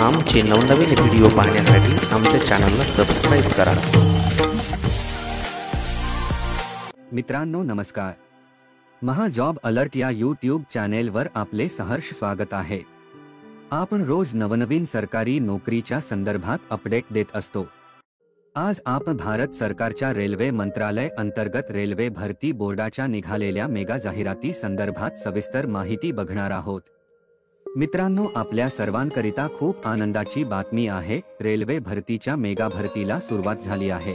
आमचे नवनवीन व्हिडिओ पाहण्यासाठी आमच्या चॅनलला सबस्क्राईब करा। मित्रांनो नमस्कार, महा जॉब अलर्ट या यूट्यूब चॅनेलवर आपले सहर्ष स्वागत आहे। आपण रोज नवनवीन सरकारी नोकरीच्या संदर्भात अपडेट देत असतो। आज आपण भारत सरकारच्या रेल्वे मंत्रालय अंतर्गत रेल्वे भरती बोर्डाच्या निघालेल्या मेगा जाहिराती संदर्भात सविस्तर माहिती बघणार आहोत। मित्रांनो, आपल्या सर्वांकरिता खूप आनंदाची बातमी आहे। रेल्वे भरतीच्या मेगा भरतीला सुरुवात झाली आहे।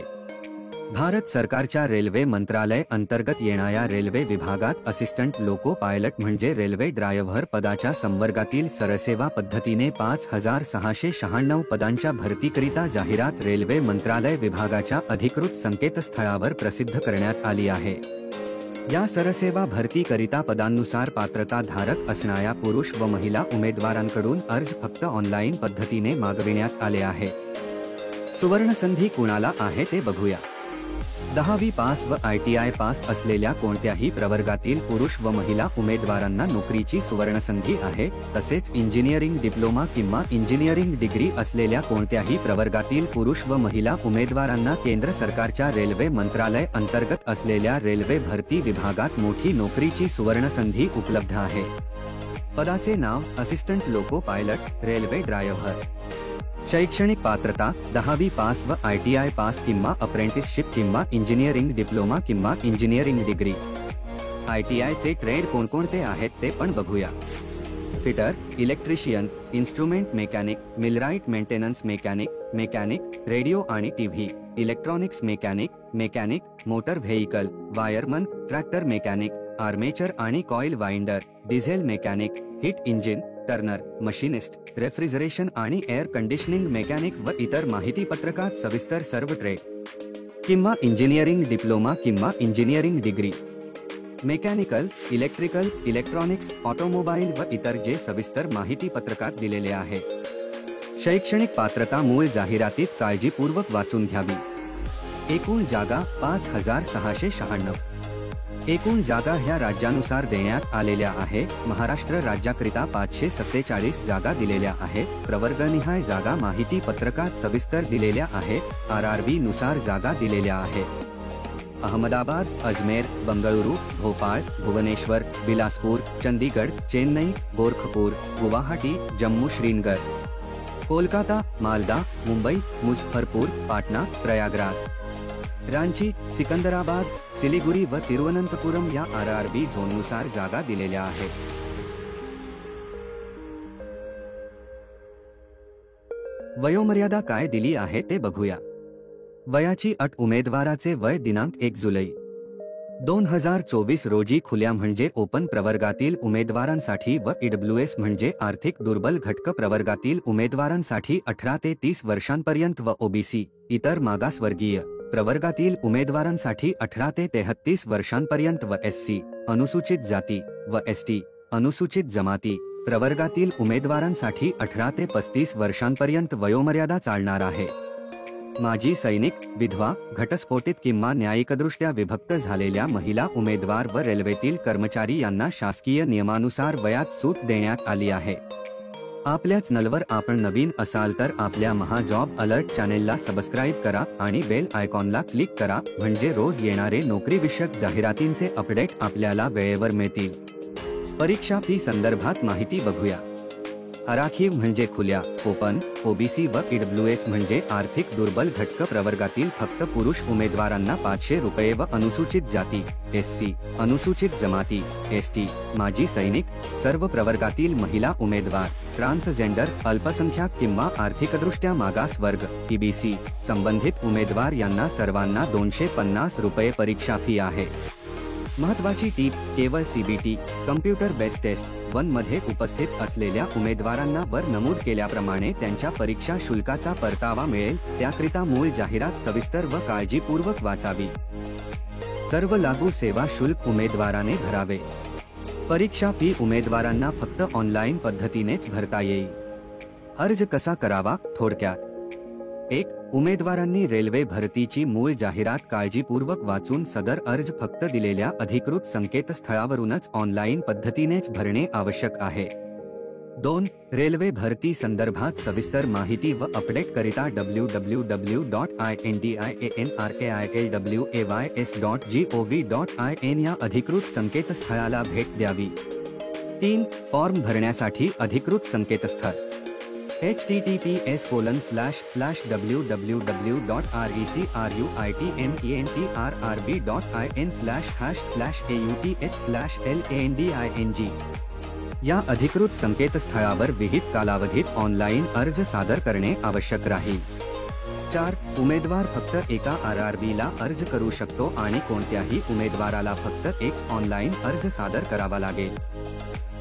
भारत सरकारच्या रेल्वे मंत्रालय अंतर्गत येणाऱ्या रेल्वे विभागात असिस्टंट लोको पायलट म्हणजे रेल्वे ड्रायव्हर पदाच्या संवर्गातील सरसेवा पद्धतीने 5696 पदांच्या भरतीकरिता जाहिरात रेल्वे मंत्रालय विभागाच्या अधिकृत संकेतस्थळावर प्रसिद्ध करण्यात आली आहे। या सरसेवा भरतीकरिता पदांनुसार पात्रता धारक असणाऱ्या पुरुष व महिला उमेदवारांकडून अर्ज फक्त ऑनलाईन पद्धतीने मागविण्यात आले आहे। सुवर्णसंधी कुणाला आहे ते बघूया। 10वी पास व ITI पास असलेल्या कोणत्याही प्रवर्गातील पुरुष व महिला उमेदवारांना नोकरीची सुवर्णसंधी आहे। तसेच इंजिनिअरिंग डिप्लोमा किंवा इंजिनिअरिंग डिग्री असलेल्या कोणत्याही प्रवर्गातील पुरुष व महिला उमेदवारांना केंद्र सरकारच्या रेल्वे मंत्रालय अंतर्गत असलेल्या रेल्वे भरती विभागात मोठी नोकरीची सुवर्णसंधी उपलब्ध आहे। पदाचे नाव assistant loco pilot railway driver. शैक्षणिक पात्रता 10वी पास व ITI पास किंवा अप्रेंटिसशिप किंवा इंजिनिअरिंग डिप्लोमा किंवा इंजिनिअरिंग डिग्री। ITI चे ट्रेड कोणकोणते आहेत ते पण बघूया। Fitter, electrician, instrument mechanic, millwright maintenance mechanic, mechanic radio आणि TV, electronics mechanic, mechanic motor vehicle, wireman, tractor mechanic, armature आणि coil winder, diesel mechanic, heat engine, turner, machinist, refrigeration आणि air conditioning mechanic व इतर माहिती पत्रकात सविस्तर सर्व trade किंवा इंजिनिअरिंग डिप्लोमा किंवा engineering degree, mechanical, electrical, electronics, automobile व इतर जे सविस्तर माहिती पत्रकात दिलेले आहे। शैक्षणिक पात्रता मूळ जाहिरातीत काळजीपूर्वक वाचून घ्यावी। एकूण जागा 5696। एकूण जागा ह्या राज्यानुसार देण्यात आलेल्या आहे। महाराष्ट्र राज्याकरिता 547 जागा दिलेल्या आहेत। प्रवर्गनिहाय जागा माहिती पत्रकात सविस्तर दिलेल्या आहेत। RRB नुसार जागा दिलेल्या आहेत। अहमदाबाद, अजमेर, बंगळुरू, भोपाळ, भुवनेश्वर, बिलासपूर, चंदीगड, चेन्नई, गोरखपूर, गुवाहाटी, जम्मू श्रीनगर, कोलकाता, मालदा, मुंबई, मुझफ्फरपूर, पाटणा, प्रयागराज, रांची, सिकंदराबाद, सिलिगुरी व तिरुवनंतपुरम या RRB झोननुसार जागा दिलेल्या आहेत। वयोमर्यादा काय दिली आहे ते बघूया। वयाची अट उमेदवाराचे वय दिनांक 1 जुलै 2024 रोजी खुल्या म्हणजे ओपन प्रवर्गातील उमेदवारांसाठी व EWS म्हणजे आर्थिक दुर्बल घटक प्रवर्गातील उमेदवारांसाठी 18 ते 30 वर्षांपर्यंत व OBC इतर मागासवर्गीय प्रवर्गातील उमेदवारांसाठी 18 ते 33 वर्षांपर्यंत व SC अनुसूचित जाती व ST अनुसूचित जमाती प्रवर्गातील उमेदवारांसाठी 18 ते 35 वर्षांपर्यंत वयोमर्यादा चालणार आहे। माजी सैनिक, विधवा, घटस्फोटित किंवा न्यायिकदृष्ट्या विभक्त झालेल्या महिला उमेदवार व रेल्वेतील कर्मचारी यांना शासकीय नियमानुसार वयात सूट देण्यात आली आहे। आपल्याच नलवर आपण नवीन असाल तर आपल्या महा जॉब अलर्ट चॅनेलला सबस्क्राईब करा आणि बेल आयकॉनला क्लिक करा, म्हणजे रोज येणारे नोकरीविषयक जाहिरातींचे अपडेट आपल्याला वेळेवर मिळतील। परीक्षा फी संदर्भात माहिती बघूया। आराखीव म्हणजे खुल्या, ओपन, OBC व EWS म्हणजे आर्थिक दुर्बल घटक प्रवर्गातील फक्त पुरुष उमेदवारांना 500 रुपये व अनुसूचित जाती, SC अनुसूचित जमाती, ST माजी सैनिक, सर्व प्रवर्गातील महिला उमेदवार, ट्रान्सजेंडर, अल्पसंख्याक किंवा आर्थिकदृष्ट्या मागास वर्ग EBC संबंधित उमेदवार यांना सर्वांना 250 रुपये परीक्षा फी आहे। महत्त्वाची टीप, केवळ CBT कम्प्युटर बेस्ड टेस्ट 1 मध्ये उपस्थित असलेल्या उमेदवारांना वर नमूद केल्याप्रमाणे त्यांच्या परीक्षा शुल्काचा परतावा मिळेल। त्याकरिता मूळ जाहिरात सविस्तर व काळजीपूर्वक वाचावी। सर्व लागू सेवा शुल्क उमेदवाराने भरावे। परीक्षा फी उमेदवारांना फक्त ऑनलाईन पद्धतीनेच भरता येईल। अर्ज कसा करावा थोडक्यात। 1. उमेदवारांनी रेल्वे भरतीची मूळ जाहिरात काळजीपूर्वक वाचून सदर अर्ज फक्त दिलेल्या अधिकृत संकेतस्थळावरूनच ऑनलाईन पद्धतीनेच भरणे आवश्यक आहे। 2. रेल्वे भरती संदर्भात सविस्तर माहिती व अपडेट करिता www.indianrailways.gov.in या अधिकृत संकेतस्थळाला भेट द्यावी. 3. फॉर्म भरण्यासाठी अधिकृत संकेतस्थळ https://www.recruitmentrb.in//auth/landing या अधिकृत संकेतस्थळावर विहित कालावधीत ऑनलाईन अर्ज सादर करणे आवश्यक राहील. 4. उमेदवार फक्त एका RRBला अर्ज करू शकतो आणि कोणत्याही उमेदवाराला फक्त एक ऑनलाईन अर्ज सादर करावा लागेल.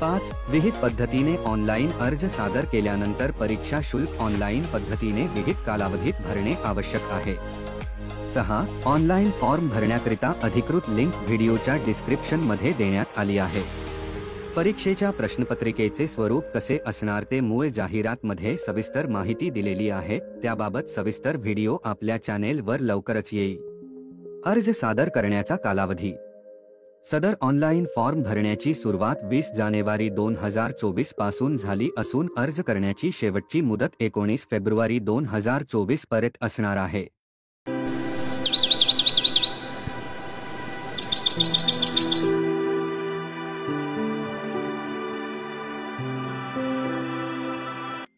5. विहित पद्धतीने ऑनलाईन अर्ज सादर केल्यानंतर परीक्षा शुल्क ऑनलाईन पद्धतीने विहित कालावधीत भरणे आवश्यक आहे. 6. ऑनलाईन फॉर्म भरण्याकरिता अधिकृत लिंक व्हिडिओच्या डिस्क्रिप्शन मध्ये देण्यात आली आहे. परीक्षेच्या प्रश्नपत्रिकेचे स्वरूप कसे असणार ते मूळ जाहिरात मध्ये सविस्तर माहिती दिलेली आहे. त्याबाबत सविस्तर व्हिडिओ आपल्या चॅनेलवर लवकरच येईल. अर्ज सादर करण्याचा कालावधी. सदर ऑनलाईन फॉर्म भरण्याची सुरुवात 20 जानेवारी 2024 पासून झाली असून अर्ज करण्याची शेवटची मुदत 19 फेब्रुवारी 2024 पर्यंत असणार आहे.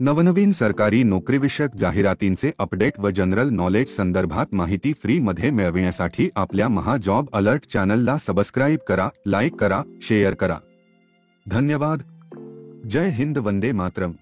नवनवीन सरकारी नोकरीविषयक जाहिरातींचे अपडेट व जनरल नॉलेज संदर्भात माहिती फ्री मध्ये मिळविण्यासाठी आपल्या महा जॉब अलर्ट चॅनलला सबस्क्राईब करा, लाईक करा, शेअर करा. धन्यवाद. जय हिंद, वंदे मातरम.